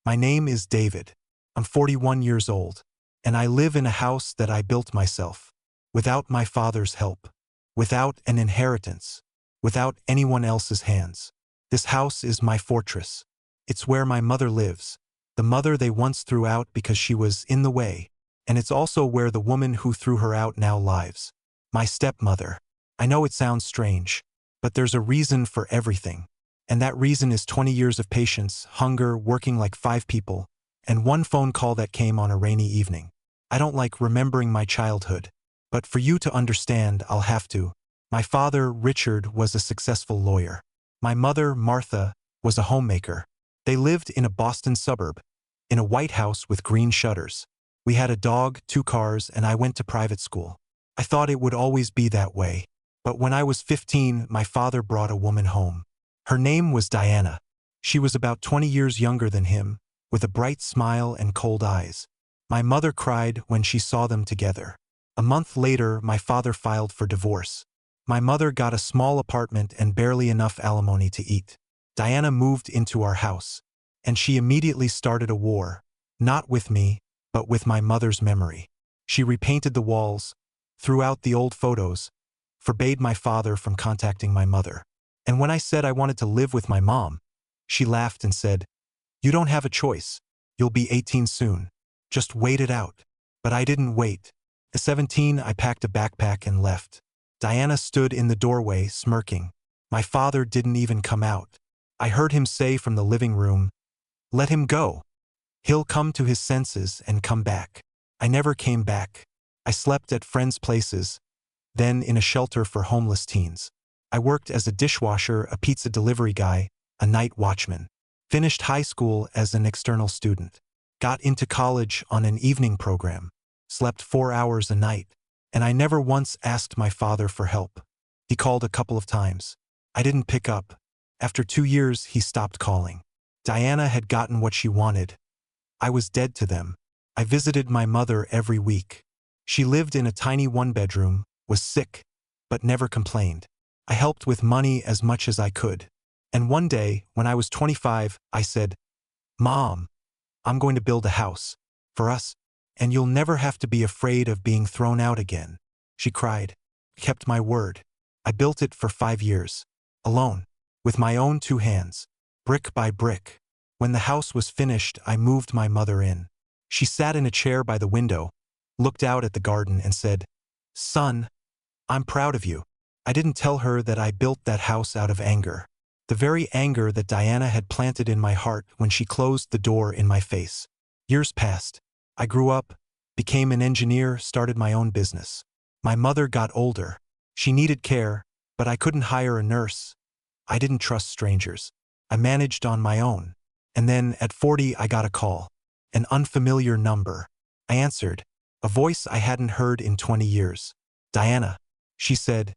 My name is David. I'm 41 years old, and I live in a house that I built myself, without my father's help, without an inheritance, without anyone else's hands. This house is my fortress. It's where my mother lives, the mother they once threw out because she was in the way, and it's also where the woman who threw her out now lives. My stepmother. I know it sounds strange, but there's a reason for everything. And that reason is 20 years of patience, hunger, working like 5 people, and one phone call that came on a rainy evening. I don't like remembering my childhood, but for you to understand, I'll have to. My father, Richard, was a successful lawyer. My mother, Martha, was a homemaker. They lived in a Boston suburb, in a white house with green shutters. We had a dog, 2 cars, and I went to private school. I thought it would always be that way. But when I was 15, my father brought a woman home. Her name was Diana. She was about 20 years younger than him, with a bright smile and cold eyes. My mother cried when she saw them together. A month later, my father filed for divorce. My mother got a small apartment and barely enough alimony to eat. Diana moved into our house, and she immediately started a war, not with me, but with my mother's memory. She repainted the walls, threw out the old photos, forbade my father from contacting my mother. And when I said I wanted to live with my mom, she laughed and said, "You don't have a choice. You'll be 18 soon. Just wait it out." But I didn't wait. At 17, I packed a backpack and left. Diana stood in the doorway, smirking. My father didn't even come out. I heard him say from the living room, "Let him go. He'll come to his senses and come back." I never came back. I slept at friends' places, then in a shelter for homeless teens. I worked as a dishwasher, a pizza delivery guy, a night watchman. Finished high school as an external student. Got into college on an evening program. Slept 4 hours a night. And I never once asked my father for help. He called a couple of times. I didn't pick up. After 2 years, he stopped calling. Diana had gotten what she wanted. I was dead to them. I visited my mother every week. She lived in a tiny 1-bedroom, was sick, but never complained. I helped with money as much as I could. And one day, when I was 25, I said, "Mom, I'm going to build a house for us, and you'll never have to be afraid of being thrown out again." She cried. I kept my word. I built it for 5 years, alone, with my own 2 hands, brick by brick. When the house was finished, I moved my mother in. She sat in a chair by the window, looked out at the garden and said, "Son, I'm proud of you." I didn't tell her that I built that house out of anger. The very anger that Diana had planted in my heart when she closed the door in my face. Years passed. I grew up, became an engineer, started my own business. My mother got older. She needed care, but I couldn't hire a nurse. I didn't trust strangers. I managed on my own. And then, at 40, I got a call. An unfamiliar number. I answered. A voice I hadn't heard in 20 years. "Diana," she said.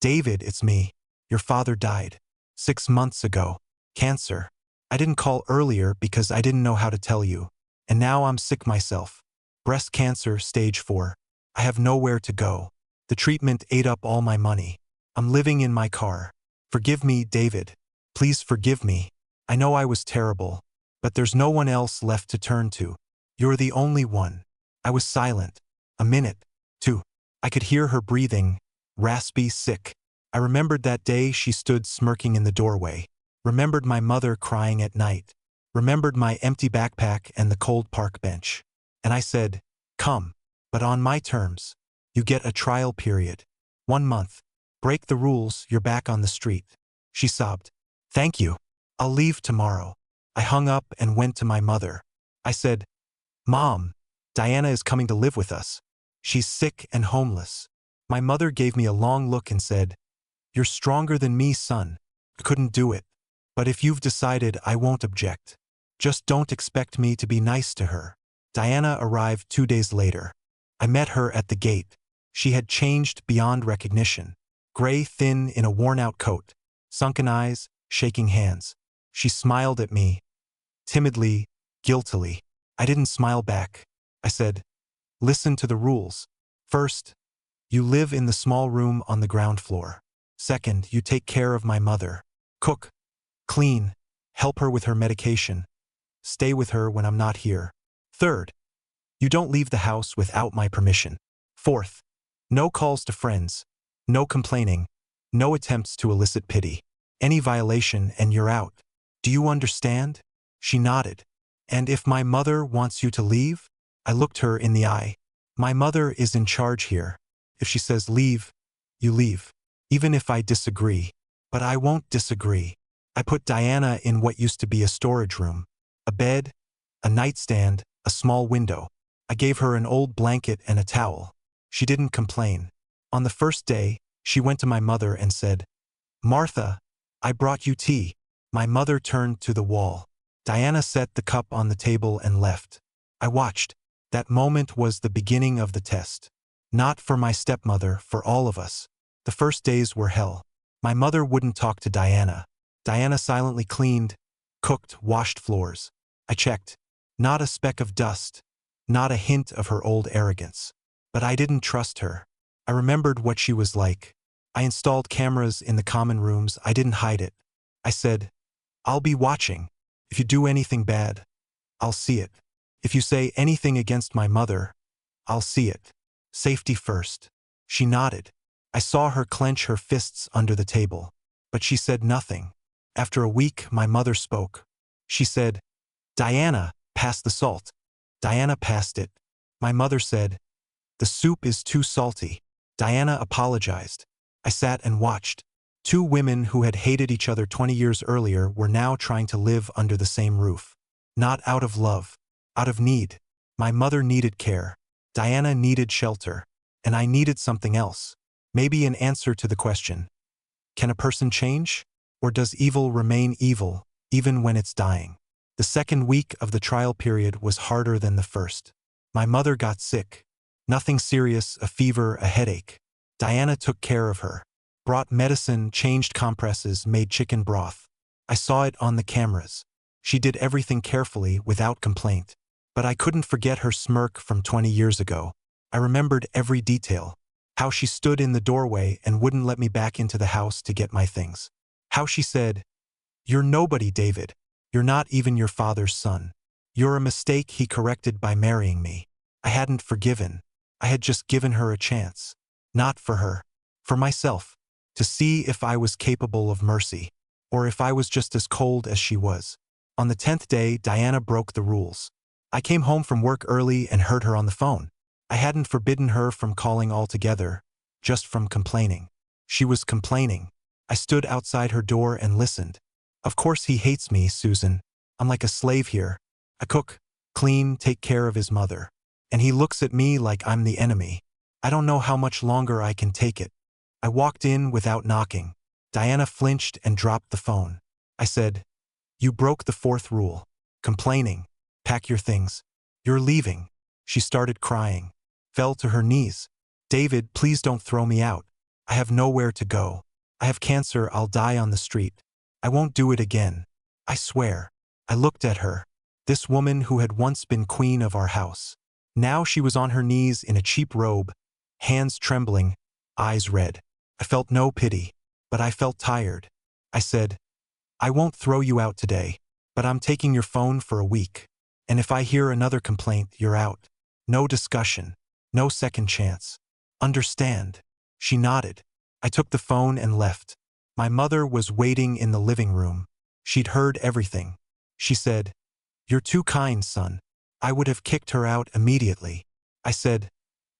"David, it's me. Your father died 6 months ago. Cancer. I didn't call earlier because I didn't know how to tell you. And now I'm sick myself. Breast cancer, stage 4. I have nowhere to go. The treatment ate up all my money. I'm living in my car. Forgive me, David. Please forgive me. I know I was terrible, but there's no one else left to turn to. You're the only one." I was silent. A minute. 2. I could hear her breathing, raspy, sick. I remembered that day she stood smirking in the doorway. Remembered my mother crying at night. Remembered my empty backpack and the cold park bench. And I said, "Come, but on my terms. You get a trial period. 1 month. Break the rules, you're back on the street." She sobbed. "Thank you. I'll leave tomorrow." I hung up and went to my mother. I said, "Mom, Diana is coming to live with us. She's sick and homeless." My mother gave me a long look and said, "You're stronger than me, son. I couldn't do it. But if you've decided, I won't object. Just don't expect me to be nice to her." Diana arrived 2 days later. I met her at the gate. She had changed beyond recognition. Gray, thin, in a worn-out coat. Sunken eyes, shaking hands. She smiled at me. Timidly, guiltily. I didn't smile back. I said, "Listen to the rules. First, you live in the small room on the ground floor. Second, you take care of my mother. Cook, clean, help her with her medication. Stay with her when I'm not here. Third, you don't leave the house without my permission. Fourth, no calls to friends, no complaining, no attempts to elicit pity. Any violation and you're out. Do you understand? She nodded. And if my mother wants you to leave? I looked her in the eye. My mother is in charge here. If she says leave, you leave. Even if I disagree. But I won't disagree. I put Diana in what used to be a storage room. A bed, a nightstand, a small window. I gave her an old blanket and a towel. She didn't complain. On the first day, she went to my mother and said, "Martha, I brought you tea." My mother turned to the wall. Diana set the cup on the table and left. I watched. That moment was the beginning of the test. Not for my stepmother, for all of us. The first days were hell. My mother wouldn't talk to Diana. Diana silently cleaned, cooked, washed floors. I checked. Not a speck of dust. Not a hint of her old arrogance. But I didn't trust her. I remembered what she was like. I installed cameras in the common rooms. I didn't hide it. I said, "I'll be watching. If you do anything bad, I'll see it. If you say anything against my mother, I'll see it. Safety first." She nodded. I saw her clench her fists under the table. But she said nothing. After a week, my mother spoke. She said, "Diana, pass the salt." Diana passed it. My mother said, "The soup is too salty." Diana apologized. I sat and watched. Two women who had hated each other 20 years earlier were now trying to live under the same roof. Not out of love. Out of need. My mother needed care. Diana needed shelter. And I needed something else. Maybe an answer to the question, can a person change? Or does evil remain evil, even when it's dying? The second week of the trial period was harder than the first. My mother got sick. Nothing serious, a fever, a headache. Diana took care of her. Brought medicine, changed compresses, made chicken broth. I saw it on the cameras. She did everything carefully, without complaint. But I couldn't forget her smirk from 20 years ago. I remembered every detail. How she stood in the doorway and wouldn't let me back into the house to get my things. How she said, "You're nobody, David. You're not even your father's son. You're a mistake he corrected by marrying me." I hadn't forgiven. I had just given her a chance. Not for her. For myself. To see if I was capable of mercy. Or if I was just as cold as she was. On the 10th day, Diana broke the rules. I came home from work early and heard her on the phone. I hadn't forbidden her from calling altogether, just from complaining. She was complaining. I stood outside her door and listened. "Of course he hates me, Susan. I'm like a slave here. I cook, clean, take care of his mother. And he looks at me like I'm the enemy. I don't know how much longer I can take it." I walked in without knocking. Diana flinched and dropped the phone. I said, "You broke the fourth rule. Complaining. Pack your things. You're leaving." She started crying. Fell to her knees. "David, please don't throw me out. I have nowhere to go. I have cancer, I'll die on the street. I won't do it again. I swear." I looked at her. This woman who had once been queen of our house. Now she was on her knees in a cheap robe, hands trembling, eyes red. I felt no pity, but I felt tired. I said, "I won't throw you out today, but I'm taking your phone for a week. And if I hear another complaint, you're out. No discussion. No second chance. Understand?" She nodded. I took the phone and left. My mother was waiting in the living room. She'd heard everything. She said, "You're too kind, son." I would have kicked her out immediately. I said,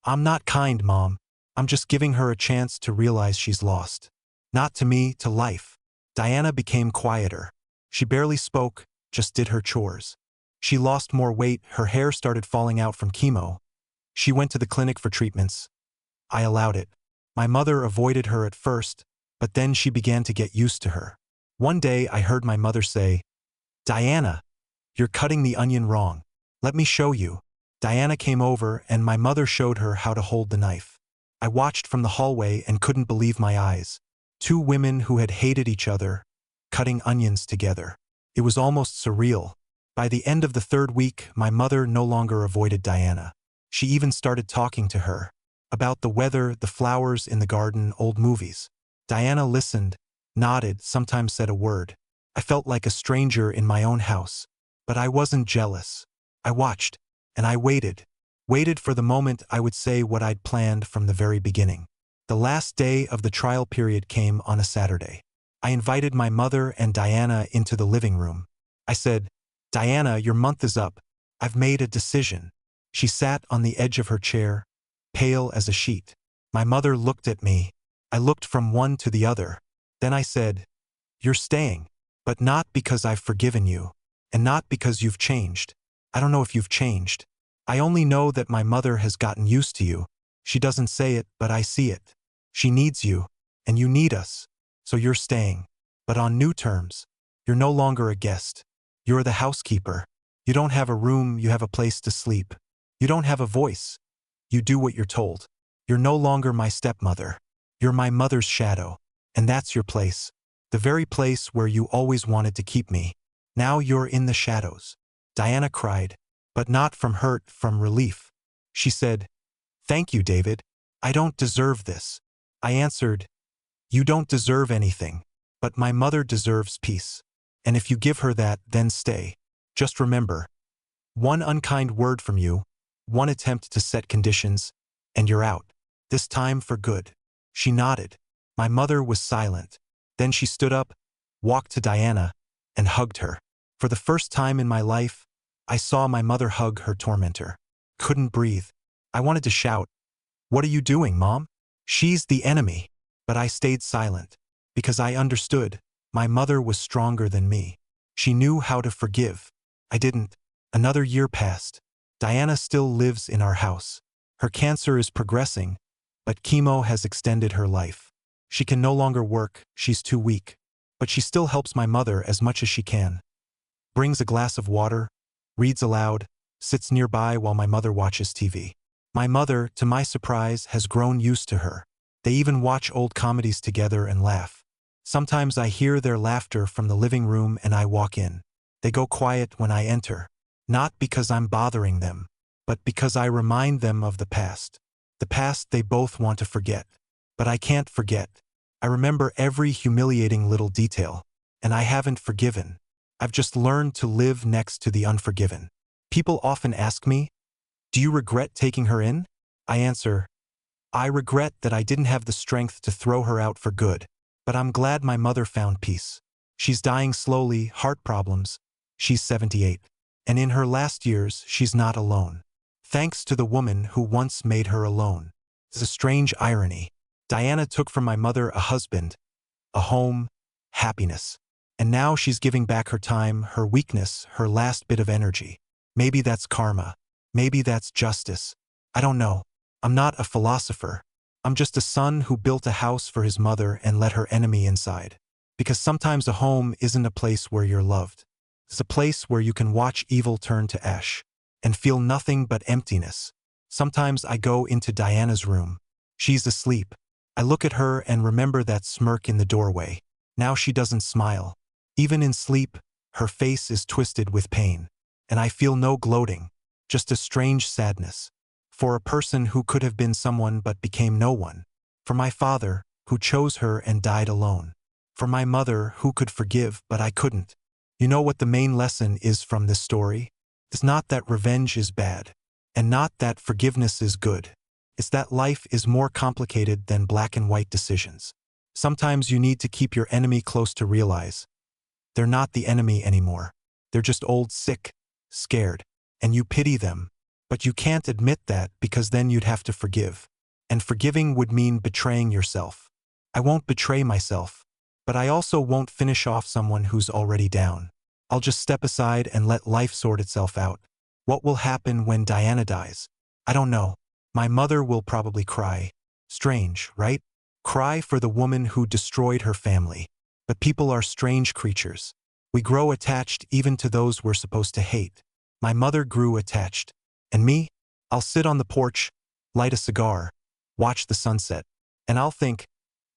"I'm not kind, Mom. I'm just giving her a chance to realize she's lost. Not to me, to life." Diana became quieter. She barely spoke, just did her chores. She lost more weight, her hair started falling out from chemo. She went to the clinic for treatments. I allowed it. My mother avoided her at first, but then she began to get used to her. One day I heard my mother say, "Diana, you're cutting the onion wrong. Let me show you." Diana came over and my mother showed her how to hold the knife. I watched from the hallway and couldn't believe my eyes. Two women who had hated each other, cutting onions together. It was almost surreal. By the end of the third week, my mother no longer avoided Diana. She even started talking to her. About the weather, the flowers in the garden, old movies. Diana listened, nodded, sometimes said a word. I felt like a stranger in my own house. But I wasn't jealous. I watched, and I waited for the moment I would say what I'd planned from the very beginning. The last day of the trial period came on a Saturday. I invited my mother and Diana into the living room. I said, "Diana, your month is up. I've made a decision." She sat on the edge of her chair, pale as a sheet. My mother looked at me. I looked from one to the other. Then I said, "You're staying, but not because I've forgiven you, and not because you've changed. I don't know if you've changed. I only know that my mother has gotten used to you. She doesn't say it, but I see it. She needs you, and you need us. So you're staying. But on new terms. You're no longer a guest. You're the housekeeper. You don't have a room, you have a place to sleep. You don't have a voice. You do what you're told. You're no longer my stepmother. You're my mother's shadow. And that's your place. The very place where you always wanted to keep me. Now you're in the shadows." Diana cried, but not from hurt, from relief. She said, "Thank you, David. I don't deserve this." I answered, "You don't deserve anything, but my mother deserves peace. And if you give her that, then stay. Just remember, one unkind word from you, one attempt to set conditions, and you're out. This time for good." She nodded. My mother was silent. Then she stood up, walked to Diana, and hugged her. For the first time in my life, I saw my mother hug her tormentor. Couldn't breathe. I wanted to shout, "What are you doing, Mom? She's the enemy." But I stayed silent, because I understood my mother was stronger than me. She knew how to forgive. I didn't. Another year passed. Diana still lives in our house. Her cancer is progressing, but chemo has extended her life. She can no longer work, she's too weak. But she still helps my mother as much as she can. Brings a glass of water, reads aloud, sits nearby while my mother watches TV. My mother, to my surprise, has grown used to her. They even watch old comedies together and laugh. Sometimes I hear their laughter from the living room and I walk in. They go quiet when I enter. Not because I'm bothering them, but because I remind them of the past. The past they both want to forget. But I can't forget. I remember every humiliating little detail. And I haven't forgiven. I've just learned to live next to the unforgiven. People often ask me, "Do you regret taking her in?" I answer, "I regret that I didn't have the strength to throw her out for good. But I'm glad my mother found peace. She's dying slowly, heart problems. She's 78. And in her last years, she's not alone. Thanks to the woman who once made her alone." It's a strange irony. Diana took from my mother a husband, a home, happiness. And now she's giving back her time, her weakness, her last bit of energy. Maybe that's karma. Maybe that's justice. I don't know. I'm not a philosopher. I'm just a son who built a house for his mother and let her enemy inside. Because sometimes a home isn't a place where you're loved. It's a place where you can watch evil turn to ash and feel nothing but emptiness. Sometimes I go into Diana's room. She's asleep. I look at her and remember that smirk in the doorway. Now she doesn't smile. Even in sleep, her face is twisted with pain. And I feel no gloating, just a strange sadness. For a person who could have been someone but became no one. For my father, who chose her and died alone. For my mother, who could forgive but I couldn't. You know what the main lesson is from this story? It's not that revenge is bad. And not that forgiveness is good. It's that life is more complicated than black and white decisions. Sometimes you need to keep your enemy close to realize they're not the enemy anymore. They're just old, sick, scared, and you pity them. But you can't admit that because then you'd have to forgive. And forgiving would mean betraying yourself. I won't betray myself, but I also won't finish off someone who's already down. I'll just step aside and let life sort itself out. What will happen when Diana dies? I don't know. My mother will probably cry. Strange, right? Cry for the woman who destroyed her family. But people are strange creatures. We grow attached even to those we're supposed to hate. My mother grew attached. And me? I'll sit on the porch, light a cigar, watch the sunset. And I'll think,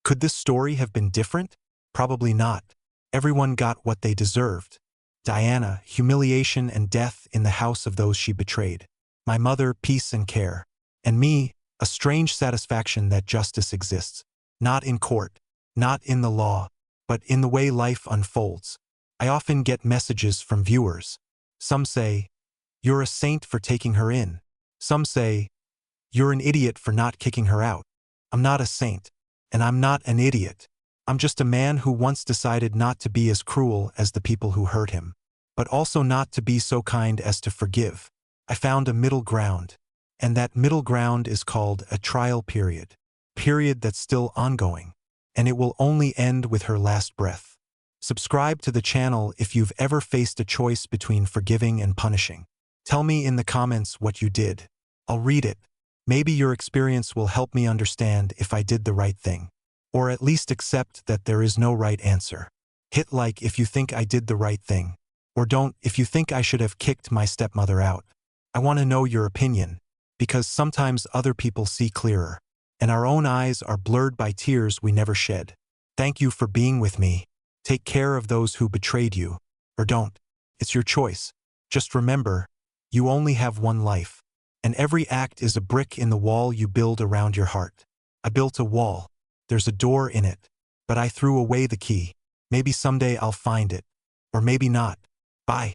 could this story have been different? Probably not. Everyone got what they deserved. Diana, humiliation and death in the house of those she betrayed. My mother, peace and care. And me, a strange satisfaction that justice exists. Not in court, not in the law, but in the way life unfolds. I often get messages from viewers. Some say, "You're a saint for taking her in." Some say, "You're an idiot for not kicking her out." I'm not a saint, and I'm not an idiot. I'm just a man who once decided not to be as cruel as the people who hurt him, but also not to be so kind as to forgive. I found a middle ground, and that middle ground is called a trial period that's still ongoing, and it will only end with her last breath. Subscribe to the channel if you've ever faced a choice between forgiving and punishing. Tell me in the comments what you did. I'll read it. Maybe your experience will help me understand if I did the right thing, or at least accept that there is no right answer. Hit like if you think I did the right thing, or don't if you think I should have kicked my stepmother out. I want to know your opinion, because sometimes other people see clearer, and our own eyes are blurred by tears we never shed. Thank you for being with me. Take care of those who betrayed you, or don't. It's your choice. Just remember, you only have one life, and every act is a brick in the wall you build around your heart. I built a wall. There's a door in it, but I threw away the key. Maybe someday I'll find it, or maybe not. Bye.